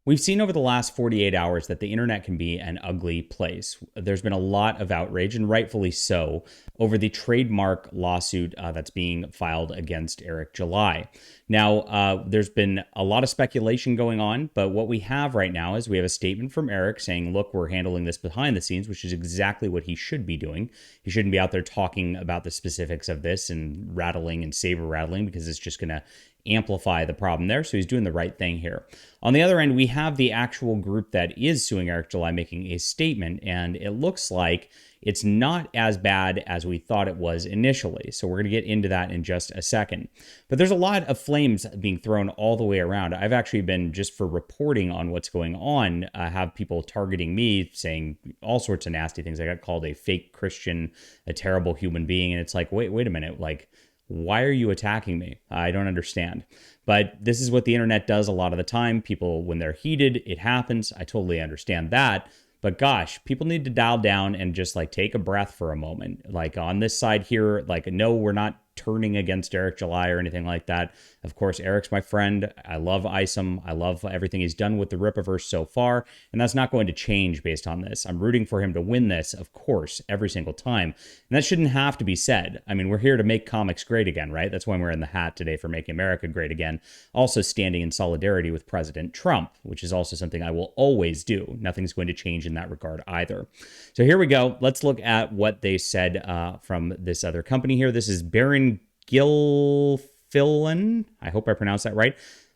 We've seen over the last 48 hours that the internet can be an ugly place. There's been a lot of outrage, and rightfully so, over the trademark lawsuit that's being filed against Eric July. Now, there's been a lot of speculation going on, but what we have right now is we have a statement from Eric saying, look, we're handling this behind the scenes, which is exactly what he should be doing. He shouldn't be out there talking about the specifics of this and rattling and saber rattling, because it's just going to amplify the problem there. So he's doing the right thing here. On the other end, we have the actual group that is suing Eric July making a statement, and it looks like it's not as bad as we thought it was initially. So we're going to get into that in just a second. But there's a lot of flames being thrown all the way around. I've actually been, just for reporting on what's going on, have people targeting me, saying all sorts of nasty things. I got called a fake Christian, a terrible human being. And it's like, wait a minute, like, why are you attacking me? I don't understand. But this is what the internet does a lot of the time. People, when they're heated, it happens. I totally understand that. But gosh, people need to dial down and just like take a breath for a moment. Like on this side here, like, no, we're not turning against Eric July or anything like that. Of course, Eric's my friend. I love Isom. I love everything he's done with the Rippaverse so far, and that's not going to change based on this. I'm rooting for him to win this, of course, every single time. And that shouldn't have to be said. I mean, we're here to make comics great again, right? That's why we're in the hat today, for making America great again. Also standing in solidarity with President Trump, which is also something I will always do. Nothing's going to change in that regard either. So here we go. Let's look at what they said from this other company here. This is Baron Gilfillan, I hope I pronounced that right.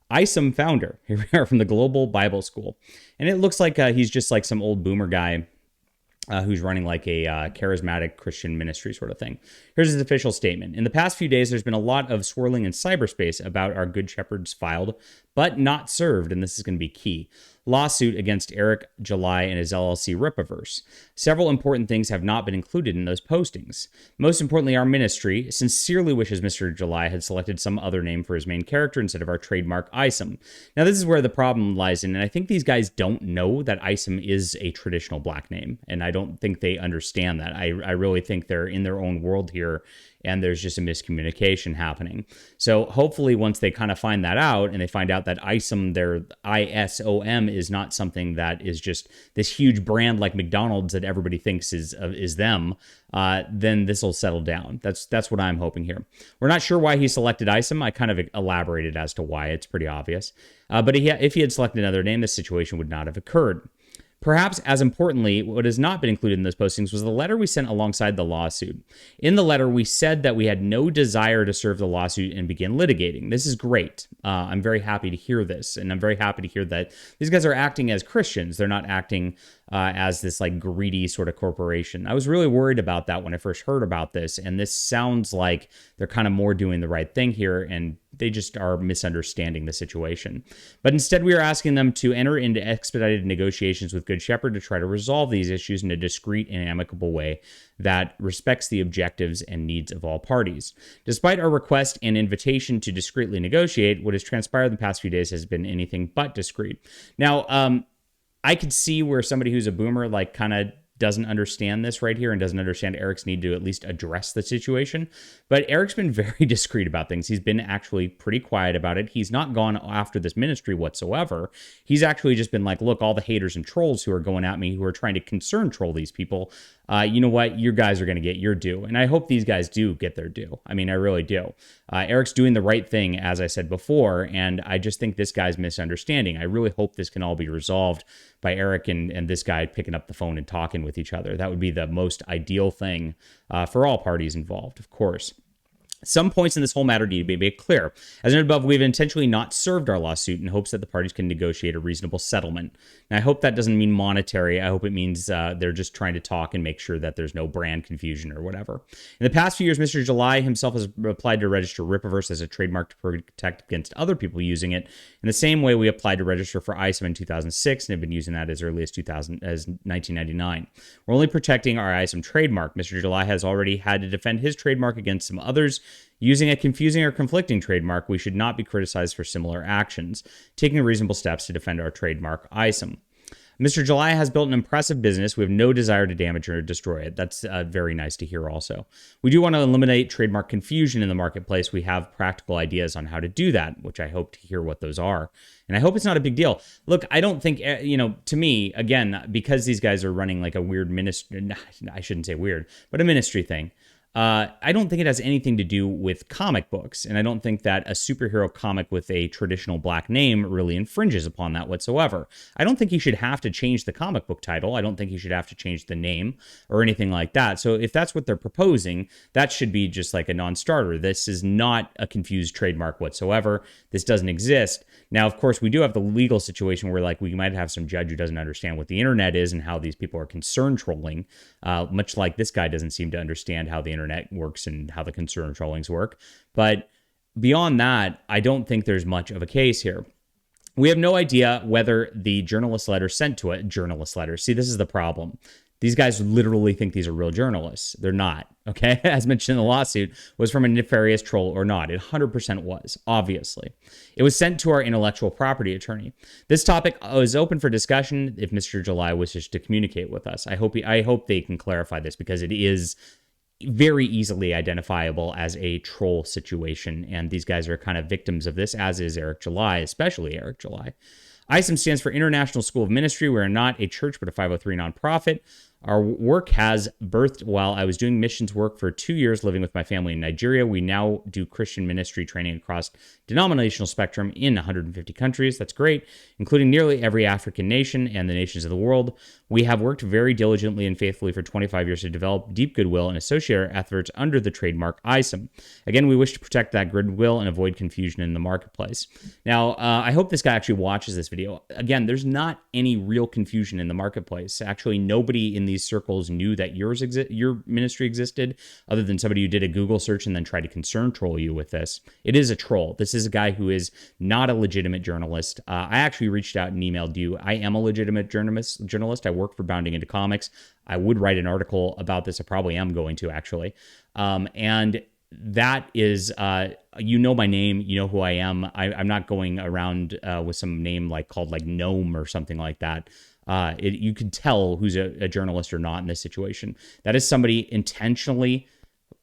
Isom founder. Here we are from the Global Bible School. And it looks like he's just like some old boomer guy who's running like a charismatic Christian ministry sort of thing. Here's his official statement. In the past few days, there's been a lot of swirling in cyberspace about our Good Shepherd's filed, but not served, and this is going to be key, lawsuit against Eric July and his LLC Rippaverse. Several important things have not been included in those postings. Most importantly, our ministry sincerely wishes Mr. July had selected some other name for his main character instead of our trademark Isom. Now, this is where the problem lies in, and I think these guys don't know that Isom is a traditional black name, and I don't think they understand that. I really think they're in their own world here, and there's just a miscommunication happening. So hopefully once they kind of find that out, and they find out that Isom, their ISOM, is not something that is just this huge brand like McDonald's that everybody thinks is them, then this will settle down. That's what I'm hoping here. We're not sure why he selected Isom. I kind of elaborated as to why. It's pretty obvious. But if he had selected another name, this situation would not have occurred. Perhaps as importantly, what has not been included in those postings was the letter we sent alongside the lawsuit. In the letter, we said that we had no desire to serve the lawsuit and begin litigating. This is great. I'm very happy to hear this, and I'm very happy to hear that these guys are acting as Christians. They're not acting as this like greedy sort of corporation. I was really worried about that when I first heard about this, and this sounds like they're kind of more doing the right thing here, and they just are misunderstanding the situation. But instead, we are asking them to enter into expedited negotiations with Good Shepherd to try to resolve these issues in a discreet and amicable way that respects the objectives and needs of all parties. Despite our request and invitation to discreetly negotiate, what has transpired in the past few days has been anything but discreet. Now, I could see where somebody who's a boomer like kind of doesn't understand this right here and doesn't understand Eric's need to at least address the situation. But Eric's been very discreet about things. He's been actually pretty quiet about it. He's not gone after this ministry whatsoever. He's actually just been like, look, all the haters and trolls who are going at me, who are trying to concern troll these people, you know what? You guys are going to get your due. And I hope these guys do get their due. I mean, I really do. Eric's doing the right thing, as I said before, and I just think this guy's misunderstanding. I really hope this can all be resolved by Eric and this guy picking up the phone and talking with each other. That would be the most ideal thing for all parties involved, of course. Some points in this whole matter need to be made clear. As noted above, we've intentionally not served our lawsuit in hopes that the parties can negotiate a reasonable settlement. Now, I hope that doesn't mean monetary. I hope it means they're just trying to talk and make sure that there's no brand confusion or whatever. In the past few years, Mr. July himself has applied to register Rippaverse as a trademark to protect against other people using it. In the same way, we applied to register for Isom in 2006 and have been using that as early as 1999. We're only protecting our Isom trademark. Mr. July has already had to defend his trademark against some others. Using a confusing or conflicting trademark, we should not be criticized for similar actions, taking reasonable steps to defend our trademark Isom. Mr. July has built an impressive business. We have no desire to damage or destroy it. That's very nice to hear also. We do want to eliminate trademark confusion in the marketplace. We have practical ideas on how to do that, which I hope to hear what those are. And I hope it's not a big deal. Look, I don't think, to me, again, because these guys are running like a weird ministry, I shouldn't say weird, but a ministry thing. I don't think it has anything to do with comic books, and I don't think that a superhero comic with a traditional black name really infringes upon that whatsoever. I don't think he should have to change the comic book title. I don't think he should have to change the name or anything like that. So if that's what they're proposing, that should be just like a non-starter. This is not a confused trademark whatsoever. This doesn't exist. Now, of course, we do have the legal situation where like we might have some judge who doesn't understand what the internet is and how these people are concern trolling, much like this guy doesn't seem to understand how the internet works and how the concern trollings work. But beyond that, I don't think there's much of a case here. We have no idea whether the journalist letter sent to a journalist letter. See, this is the problem. These guys literally think these are real journalists. They're not, okay? As mentioned in the lawsuit, was from a nefarious troll or not. It 100% was, obviously. It was sent to our intellectual property attorney. This topic is open for discussion if Mr. July wishes to communicate with us. I hope they can clarify this because it is very easily identifiable as a troll situation, and these guys are kind of victims of this, as is Eric July, especially Eric July. Isom stands for International School of Ministry. We are not a church, but a 503 nonprofit. Our work has birthed while I was doing missions work for 2 years living with my family in Nigeria. We now do Christian ministry training across denominational spectrum in 150 countries. That's great, including nearly every African nation and the nations of the world. We have worked very diligently and faithfully for 25 years to develop deep goodwill and associate our efforts under the trademark Isom. Again, we wish to protect that goodwill and avoid confusion in the marketplace. Now, I hope this guy actually watches this video. Again, there's not any real confusion in the marketplace. Actually, nobody in these circles knew that your ministry existed, other than somebody who did a Google search and then tried to concern troll you with this. It is a troll. This is a guy who is not a legitimate journalist. I actually reached out and emailed you. I am a legitimate journalist. I work for Bounding Into Comics. I would write an article about this. I probably am going to, actually. And that is, you know my name, you know who I am. I'm not going around with some name called Gnome or something like that. You can tell who's a journalist or not in this situation. That is somebody intentionally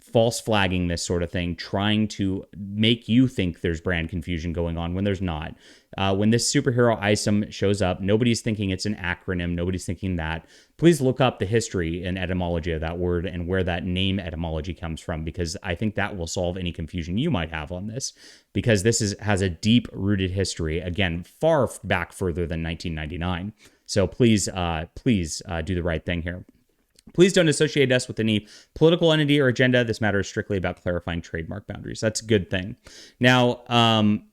false flagging this sort of thing, trying to make you think there's brand confusion going on when there's not. When this superhero Isom shows up, nobody's thinking it's an acronym. Nobody's thinking that. Please look up the history and etymology of that word and where that name etymology comes from, because I think that will solve any confusion you might have on this, because this has a deep-rooted history, again, far back further than 1999. So please do the right thing here. Please don't associate us with any political entity or agenda. This matter is strictly about clarifying trademark boundaries. That's a good thing. Now,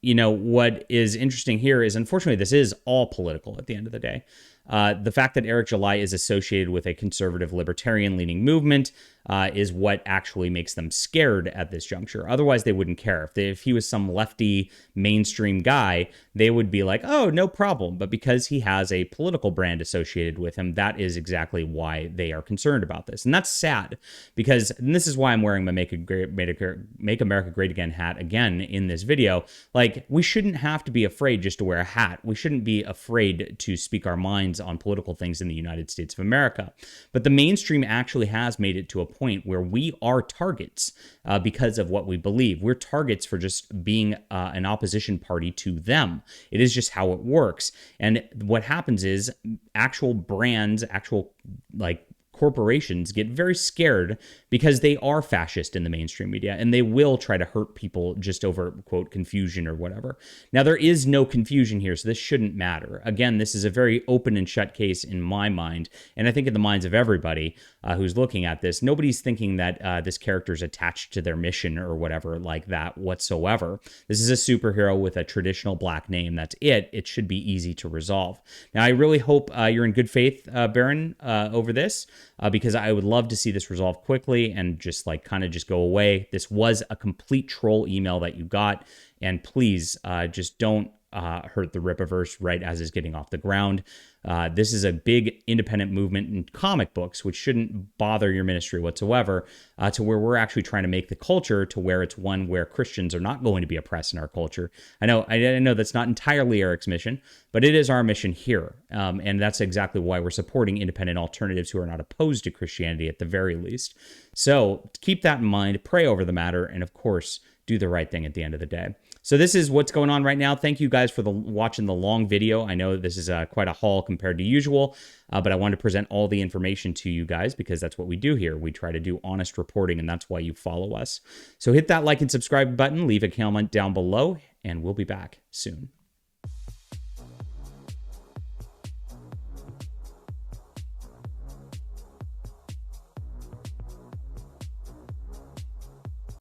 what is interesting here is, unfortunately, this is all political at the end of the day. The fact that Eric July is associated with a conservative libertarian-leaning movement is what actually makes them scared at this juncture. Otherwise, they wouldn't care. If he was some lefty mainstream guy, they would be like, oh, no problem. But because he has a political brand associated with him, that is exactly why they are concerned about this. And that's sad, because and this is why I'm wearing my Make America Great Again hat again in this video. We shouldn't have to be afraid just to wear a hat. We shouldn't be afraid to speak our minds on political things in the United States of America. But the mainstream actually has made it to a point where we are targets because of what we believe. We're targets for just being an opposition party to them. It is just how it works. And what happens is actual brands, corporations get very scared because they are fascist in the mainstream media, and they will try to hurt people just over, quote, confusion or whatever. Now, there is no confusion here, so this shouldn't matter. Again, this is a very open and shut case in my mind, and I think in the minds of everybody who's looking at this. Nobody's thinking that this character is attached to their mission or whatever like that whatsoever. This is a superhero with a traditional black name. That's it. It should be easy to resolve. Now, I really hope you're in good faith, Baron, over this. Because I would love to see this resolved quickly and just just go away. This was a complete troll email that you got, and please just don't hurt the rippaverse right as it's getting off the ground. This is a big independent movement in comic books, which shouldn't bother your ministry whatsoever, to where we're actually trying to make the culture to where it's one where Christians are not going to be oppressed in our culture. I know that's not entirely Eric's mission, but it is our mission here. And that's exactly why we're supporting independent alternatives who are not opposed to Christianity at the very least. So keep that in mind, pray over the matter, and of course, do the right thing at the end of the day. So this is what's going on right now. Thank you guys for watching the long video. I know this is quite a haul compared to usual, but I wanted to present all the information to you guys because that's what we do here. We try to do honest reporting, and that's why you follow us. So hit that like and subscribe button, leave a comment down below, and we'll be back soon.